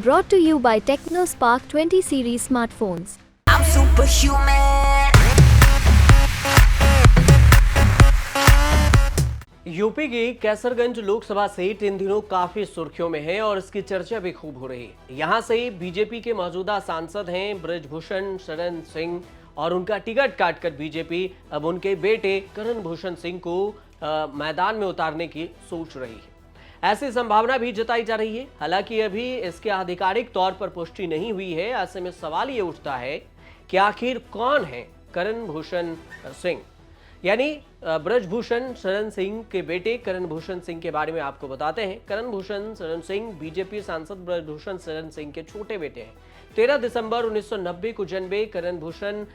Brought to you by TechnoSpark 20 series smartphones. I'm superhuman. UP की Kaiserganj Lok Sabha seat इन दिनों काफी सुर्खियों में है और इसकी चर्चा भी खूब हो रही है। यहाँ से बीजेपी के मौजूदा सांसद हैं ब्रजभूषण शरण सिंह और उनका टिकट काटकर बीजेपी अब उनके बेटे करण भूषण सिंह को मैदान में उतारने की सोच रही है। ऐसी संभावना भी जताई जा रही है। हालांकि अभी इसके आधिकारिक तौर पर पुष्टि नहीं हुई है। ऐसे में सवाल ये उठता है कि आखिर कौन है करण भूषण सिंह, यानी ब्रजभूषण शरण सिंह के बेटे करण भूषण सिंह के बारे में आपको बताते हैं। करण भूषण शरण सिंह बीजेपी सांसद ब्रजभूषण शरण सिंह के छोटे बेटे हैं। 13 दिसंबर 1990 को जन्मे करण भूषण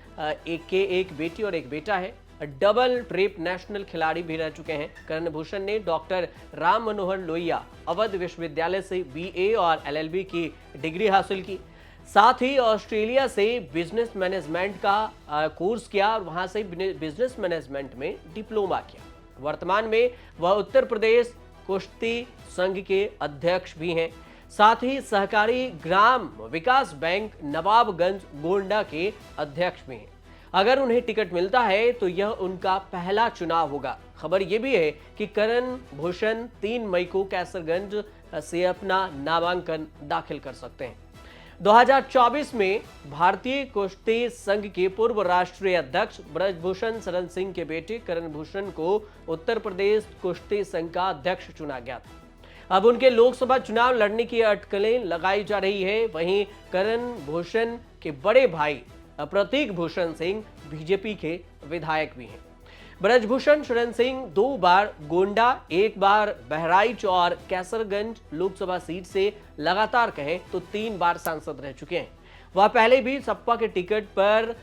एक बेटी और एक बेटा है। डबल ट्रिप नेशनल खिलाड़ी भी रह चुके हैं। करण भूषण ने डॉक्टर राम मनोहर लोहिया अवध विश्वविद्यालय से बीए और एलएलबी की डिग्री हासिल की। साथ ही ऑस्ट्रेलिया से बिजनेस मैनेजमेंट का कोर्स किया और वहां से बिजनेस मैनेजमेंट में डिप्लोमा किया। वर्तमान में वह उत्तर प्रदेश कुश्ती संघ के अध्यक्ष भी हैं। साथ ही सहकारी ग्राम विकास बैंक नवाबगंज गोंडा के अध्यक्ष भी हैं। अगर उन्हें टिकट मिलता है तो यह उनका पहला चुनाव होगा। खबर यह भी है कि करण भूषण 3 मई को कैसरगंज से अपना नामांकन दाखिल कर सकते हैं। 2024 में भारतीय कुश्ती संघ के पूर्व राष्ट्रीय अध्यक्ष ब्रजभूषण शरण सिंह के बेटे करण भूषण को उत्तर प्रदेश कुश्ती संघ का अध्यक्ष चुना गया था। अब उनके लोकसभा चुनाव लड़ने की अटकलें लगाई जा रही है। वहीं करण भूषण के बड़े भाई प्रतीक भूषण सिंह बीजेपी के विधायक भी हैं। ब्रजभूषण शरण सिंह 2 बार गोंडा, 1 बार बहराइच और कैसरगंज लोकसभा सीट से लगातार कहें तो 3 बार सांसद रह चुके हैं। वह पहले भी सपा के टिकट पर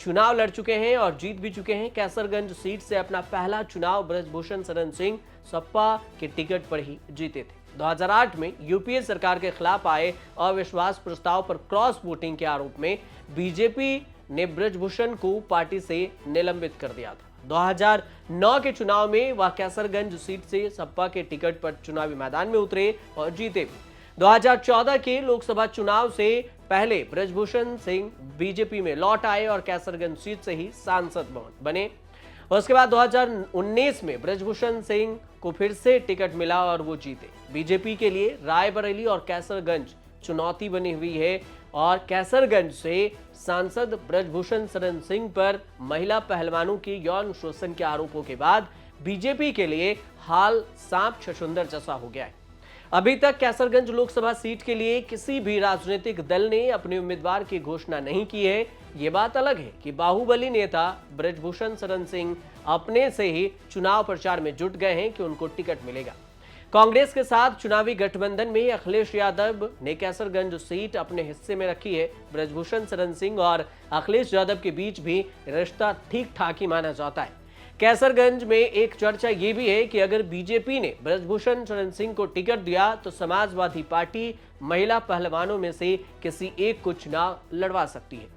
चुनाव लड़ चुके हैं और जीत भी चुके हैं। कैसरगंज सीट से अपना पहला चुनाव ब्रजभूषण शरण सिंह सपा के टिकट पर ही जीते थे। 2008 में यूपीए सरकार के खिलाफ आए अविश्वास प्रस्ताव पर क्रॉस वोटिंग के आरोप में बीजेपी ने ब्रजभूषण को पार्टी से निलंबित कर दिया था। 2009 के चुनाव में वह कैसरगंज सीट से सपा के टिकट पर चुनावी मैदान में उतरे और जीते भी। 2014 के लोकसभा चुनाव से पहले ब्रजभूषण सिंह बीजेपी में लौट आए और कैसरगंज सीट से ही सांसद बने। उसके बाद 2019 में ब्रजभूषण सिंह को फिर से टिकट मिला और वो जीते। बीजेपी के लिए रायबरेली और कैसरगंज चुनौती बनी हुई है और कैसरगंज से सांसद ब्रजभूषण शरण सिंह पर महिला पहलवानों के यौन शोषण के आरोपों के बाद बीजेपी के लिए हाल सांप छछूंदर जैसा हो गया है। अभी तक कैसरगंज लोकसभा सीट के लिए किसी भी राजनीतिक दल ने अपने उम्मीदवार की घोषणा नहीं की है। ये बात अलग है कि बाहुबली नेता ब्रजभूषण शरण सिंह अपने से ही चुनाव प्रचार में जुट गए हैं कि उनको टिकट मिलेगा। कांग्रेस के साथ चुनावी गठबंधन में अखिलेश यादव ने कैसरगंज सीट अपने हिस्से में रखी है। ब्रजभूषण शरण सिंह और अखिलेश यादव के बीच भी रिश्ता ठीक ठाक ही माना जाता है। कैसरगंज में एक चर्चा ये भी है कि अगर बीजेपी ने ब्रजभूषण शरण सिंह को टिकट दिया तो समाजवादी पार्टी महिला पहलवानों में से किसी एक को चुनाव लड़वा सकती है।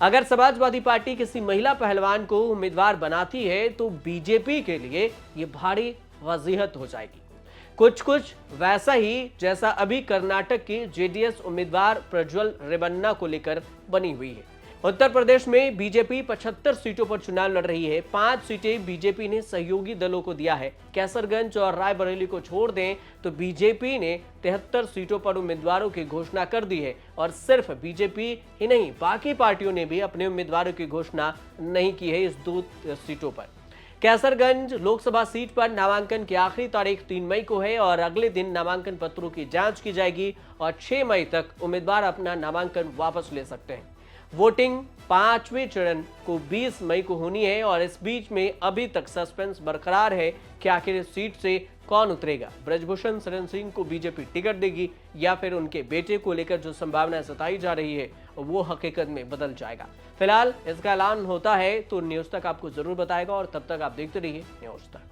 अगर समाजवादी पार्टी किसी महिला पहलवान को उम्मीदवार बनाती है तो बीजेपी के लिए ये भारी वजीहत हो जाएगी। कुछ वैसा ही जैसा अभी कर्नाटक की जेडीएस उम्मीदवार प्रज्वल रेवन्ना को लेकर बनी हुई है। उत्तर प्रदेश में बीजेपी 75 सीटों पर चुनाव लड़ रही है। 5 सीटें बीजेपी ने सहयोगी दलों को दिया है। कैसरगंज और रायबरेली को छोड़ दें तो बीजेपी ने 73 सीटों पर उम्मीदवारों की घोषणा कर दी है और सिर्फ बीजेपी ही नहीं बाकी पार्टियों ने भी अपने उम्मीदवारों की घोषणा नहीं की है इस 2 सीटों पर। कैसरगंज लोकसभा सीट पर नामांकन की आखिरी तारीख 3 मई को है और अगले दिन नामांकन पत्रों की जांच की जाएगी और 6 मई तक उम्मीदवार अपना नामांकन वापस ले सकते हैं। वोटिंग 5वें चरण को 20 मई को होनी है और इस बीच में अभी तक सस्पेंस बरकरार है कि आखिर इस सीट से कौन उतरेगा। ब्रजभूषण शरण सिंह को बीजेपी टिकट देगी या फिर उनके बेटे को लेकर जो संभावना सताई जा रही है वो हकीकत में बदल जाएगा। फिलहाल इसका ऐलान होता है तो न्यूज़ तक आपको जरूर बताएगा और तब तक आप देखते रहिए न्यूज़ तक।